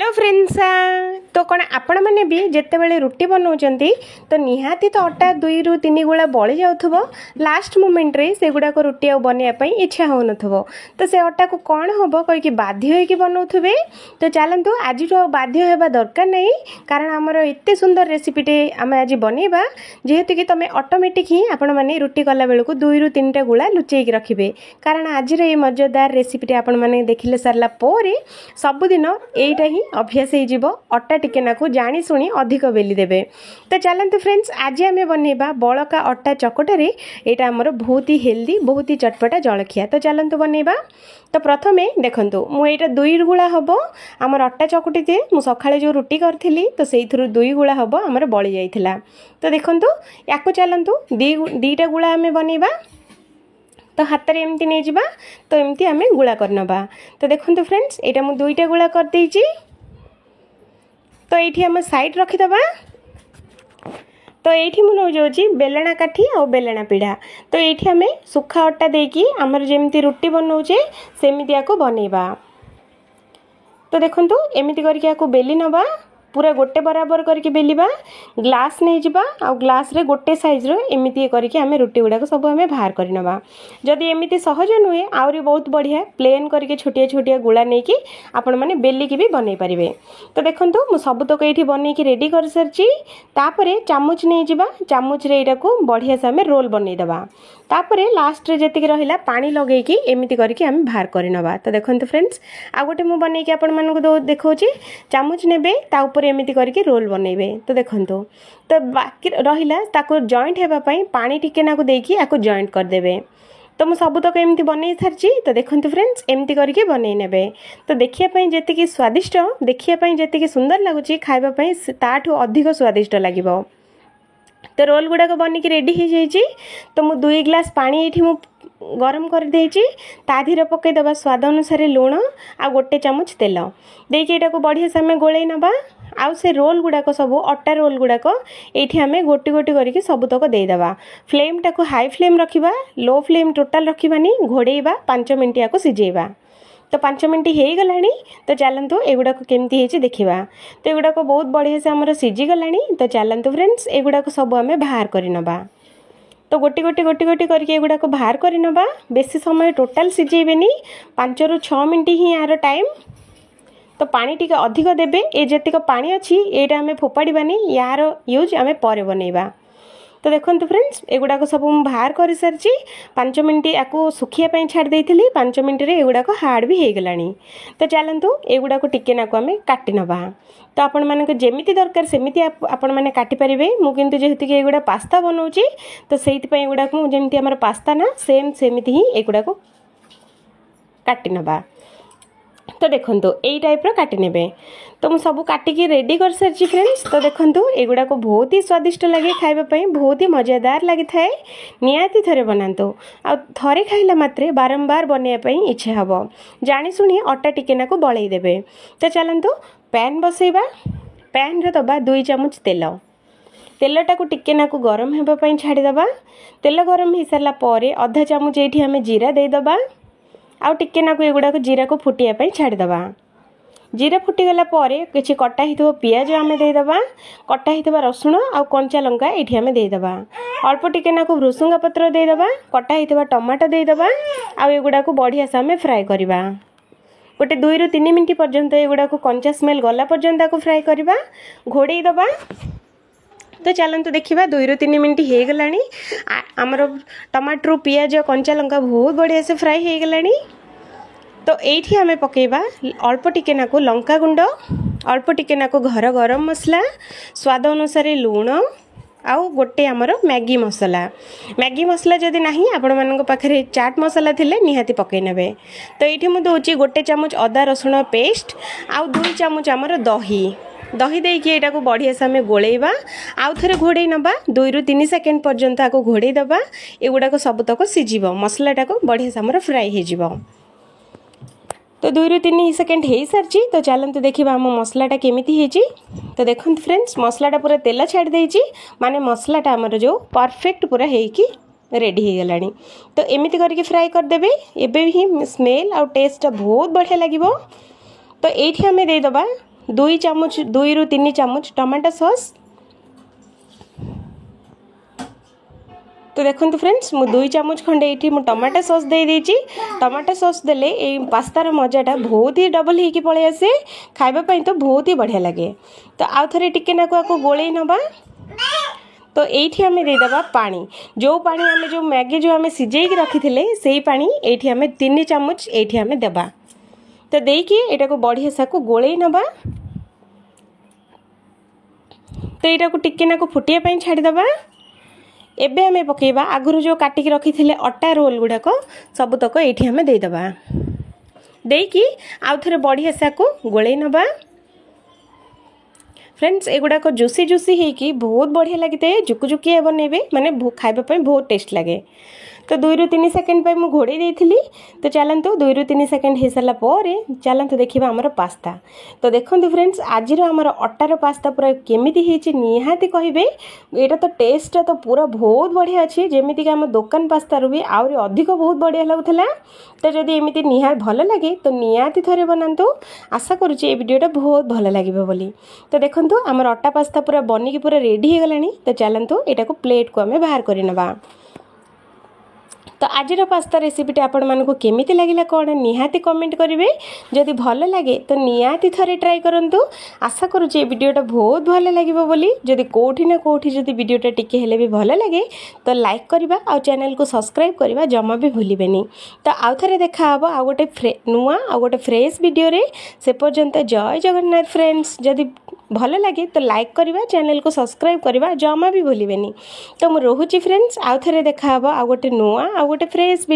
Hello friends तो कौन आपण मैंने भी जिते बड़े रुटी बनाऊँच तो निहाती तो अटा 2 ରୁ 3 गुला बड़ी जाऊथबो लास्ट मोमेंट रे से गुडा को रुटी आ बनैया इच्छा हो नथबो तो से अटा को कौन हम कहीकि बाध्य होइकि बनाउथबे। तो चलतु आज बाध्य होगा दरकार नहीं कारण आमर एत सुंदर रेसिपीटे आम आज बनैबा जेहेतु कि तुम ऑटोमेटिक ही आपण माने रुटी कला बेलू 2 ରୁ 3टा गुला लुचेक रखिबे कारण आज ये मजेदार रेसिपीटे आपण माने देखिले सारला पोरे सबुदिन एटा ही अभ्यास हो अटा टिके नाकू जानी शुणी अधिक बेली देबे। तो चलते फ्रेंड्स आज आम बनैबा बड़का अटा चकटारे यहाँ आमर बहुत ही हेल्दी बहुत ही चटपटा जलखिया। तो चलते बनैबा। तो प्रथमे देखंतु मुझे 2 गुला हम आमर अटा चकुटी थे मु सकाळे जो रुटी करी तो से 2 गुला हम आमर बड़ी जाइथिला। तो देखंतु या चलतु 2टा गुला आम बनैबा तो हाथ में एमती नहीं जावा तो एमती आम गुला करनबा। तो देखंतु फ्रेंड्स यहाँ मुझे 2टा गुला कर देइची तो ये आम साइड रखीदबा। तो ये मुझे बेलना काठी और बेलना पीढ़ा तो ये आम सुखा अटा देकी आमर जमी रुटी बनाऊे सेमती को बनैबा। तो देखंतु एमती करके बेली नबा पूरा गोटे बराबर करके बेलिबा ग्लास नहीं जिबा आ ग्लास रे गोटे साइज रो एमिति करके हमें रुटी गुड़ाक सब हमें बाहर करनबा। जदि एमिति सहज नुहे आउरी बहुत बढ़िया प्लेन करके छोटिया छोटिया गुला नहीं कि आपण माने बेली की भी बनै परिबे। तो देखंतु मु सब तक एठी बनै की रेडी कर सरची तापरे चामच नहीं जिबा चामच रे एटा को बढ़िया से हमें रोल बनै दबा तापरे लास्ट रे जेतिक रहिला पानी लगै की एमिति करके हम बाहर करनबा। तो देखंतु फ्रेंड्स आ गोटे मु बनै की आपण मानको देखौची चामच नेबे ता ऊपर एमिति करके रोल बनैबे। तो देखंतु तो बाकी रहिला ताको जॉइंट हेबा पई पानी टिके नाको देकी आको जॉइंट कर देबे। तो मु सब तक एमती बनै सारची। तो देखंतु फ्रेंड्स एमती करके बनै नेबे। तो देखिया पई जेतिकी स्वादिष्ट देखिया पई जेतिकी सुंदर लागुची खाइबा पई ताठो अधिक स्वादिष्ट लागिबो। तो रोल गुड़ाक बनिकी रेडी हो जाइए। तो मु 2 ग्लास पानी ये गरम कर देइची ता धीरे पकई दबा स्वाद अनुसार लुण आ गोटे चामच तेल देकी एटा को बढ़िया से आम गोलै नबा। आउ से रोल गुड़ाक सब अटा रोल गुड़ाक ये आम गोटी गोटी करके सबुतक देदेबा। फ्लेम टाक हाई फ्लेम रखा लो फ्लेम टोटाल रखानी घोड़ेबा 5 मिनट या सिझेबा। तो 5 मिनट हो गलानी। तो चलतु एगुड़ाक केमती है देखा। तो एगुड़ाक बहुत बढ़िया से आमर सीझी गलानी। तो चलतु फ्रेंड्स एगुड़ाक सब आम बाहर करनबा। तो गोटी गोटी गोटी गोटी करके एगुड़ाक बाहर करनबा बेसी समय टोटाल सिझेबेनी 5 ରୁ 6 मिनट ही यार टाइम। तो पानी टिके अधिक देबे ए जेतिक पानी अच्छी एटा आम फोपाड़बानी यार यूज आम पर बनैबा। तो देखंतु फ्रेंड्स एगुड़ाक सब बाहर कर सारी 5 मिनट या सुखिया छाड़ देइथिली 5 मिनट रे एगुड़ाक हार्ड भी हो गलानी। तो चलतु एगुड़ाक टिके नाको आम काटी नबा। तो आपण मानक जेमिति दरकार सेमिति आपण माने काटी परिबे। मु किंतु जेहेतु कि एगुड़ा पास्ता बनाउची तो सेइति पई एगुड़ाक मु जेमिति हमर पास्ता ना सेम सेमिति ही एगुड़ाक काटी नबा। तो देखंतु एई टाइप रो काटी नेबे। तो मु सब काटिकी रेडी कर सारी फ्रेंड्स। तो देखंतु एगुड़ा को बहुत ही स्वादिष्ट लगे खाइबा पई बहुत ही मजेदार लगी थाए। नियाती थरे बनांतु आ थरे खाइला मात्रे बारंबार बनैया पई इच्छा हबो जानी सुनी अटा टिकेना को बळै देबे। तो चलंतु पैन बसैबा पैन रे दबा 2 चामच तेल तेलटा को टिकेना को गरम हेबा पई छाड़ी दबा। तेल गरम हो सारा पर आधा चामच एठी हमें जीरा दे दबा आउ टिके नाकु एगुड़ा को जीरा को फुटिया पई छाड़ीदबा। जीरा फुटीगला किसी कटा ही पियाज आम देदबा कटा ही रसुण आउ कंचा लंका ये आम देदबा अल्प टिके नाकु भृसुंगा पत्र देदबा कटा ही टमाटो देदबा आउ एगुड़ा को बढ़िया से आम फ्राए करबा। गोटे 2 ରୁ 3 मिनट पर्यंत एगुड़ा को कंचा स्मेल गला पर्यंत को फ्राए करबा घोड़े दबा। तो चलतु देखा 2 ରୁ 3 मिनट हो गलानी आमर टमाटर पियाज कंचा लंका बहुत बढ़िया से फ्राए हो गलानी। तो ये आम पकेबा अल्प टिके नाकु लंका गुंड अल्प टिके नाकु घर गरम मसला स्वाद अनुसार लुण आउ गोटे आमर मैगी मसला जदि नहीं आपण मानक पाखरे चाट मसला थिले निहाती पकई नेबे। तो ये मुझे दूची गोटे चामच अदा रसुण पेस्ट आउ 2 चामच आमर दही देकी एटा को बढ़िया से आम गोलैबा आउ थे घोड़े नबा 2 ରୁ 3 सेकेंड पर्यंत आको घोड़े दबा एगुड़ाक सबतक सिझिब मसलाटा को बढ़िया से आमर फ्राए हो। तो 2 ରୁ 3 सेकेंड हो सारी। तो चलते देखा आम मसलाटा केमिति हेची। तो देखंतु फ्रेंड्स मसलाटा पूरा तेल छाड़ देइची माने मसलाटा आमर जो परफेक्ट पूरा हेकी रेडी हो गलानी। तो एमिति करके फ्राए कर देबे एबे ही स्मेल आउ टेस्ट बहुत बढ़िया लागिबो। तो ये आम देदबा 2 ରୁ 3 ଚାମच टमाटो सॉस। तो देखो फ्रेंड्स मु 2 चामच खंडे ये टमाटो सॉस दे देची। टमाटो सॉस देले ये पास्तार मजाटा बहुत ही डबल होगी पलि आसे, खाइबापी तो बहुत ही बढ़िया लगे। तो आउ थे टिके नाकु गोले नबा। तो ये आम देदेबा पानी, जो पानी आम जो मैगी जो आम सिझे रखी थे से पानी ये आम 3 चामच ये आम देबा। तो देकी एटा को बढ़िया सा को गोले नबा। तो यहाँ को टिके नाकु फुटिया छाड़ीदबा। एबे आम पकेबा आगुरु जो काटिक रखी थे अटा रोल गुड़ाक सबुतक ये आम देदेबा। देकी आउ थे बढ़िया सा को गोले नबा। फ्रेंड्स एगुड़ाक जुसी जुसी होगी बहुत बढ़िया लगी है। जुकुजुकिया बनइबे माने खाइबापी बहुत टेस्ट लगे। तो 2 ରୁ 3 सेकेंड पे घोड़े देती। तो चलतु 2 ରୁ 3 सेकेंड हो सारा पर चलतु देखा आमर पास्ता। तो देखो फ्रेंड्स आज आमर अटार पास्ता पूरा केमी निहाती कहे यहाँ तो टेस्ट तो पूरा बहुत बढ़िया अच्छी, जमीक आम दुकान पास्तार भी आहरी अधिक बहुत बढ़िया लगुला। तो जदि एमती निहा भल लगे तो निहाती थे बनातु। आशा करुँचे वीडियोटा बहुत भल लगे बोली। तो देखो आमर अटा पास्ता पूरा बनिकी पूरा रेडी हो गलानी। तो चलतु यहाँ को प्लेट को आम बाहर करनवा। तो आज पास्ता रेसिपीटी आपण मानक केमी लगे कौन निहाती कमेंट करेंगे। जदि भल लगे तो निहाती थे ट्राई करूँ। आशा करुँचे वीडियोटा बहुत भल लगे बोली। जदि कौटी ना कौटी जदि वीडियोटा टिके हेले भी भल लगे तो लाइक करवा और चैनल को सब्सक्राइब करवा जमा भी भूलें। तो आउ थे देखा आ गोटे नुआ आ गोटे फ्रेश वीडियो रे। से पर्यंत जय जगन्नाथ फ्रेंड्स। जदि भल लगे तो लाइक करवा, चैनल को सब्सक्राइब करवा जमा भी भूलें। तो मुझे रोची फ्रेंड्स आउ थे देखा आ गोटे नुआ आ गोटे फ्रेश वीडियो।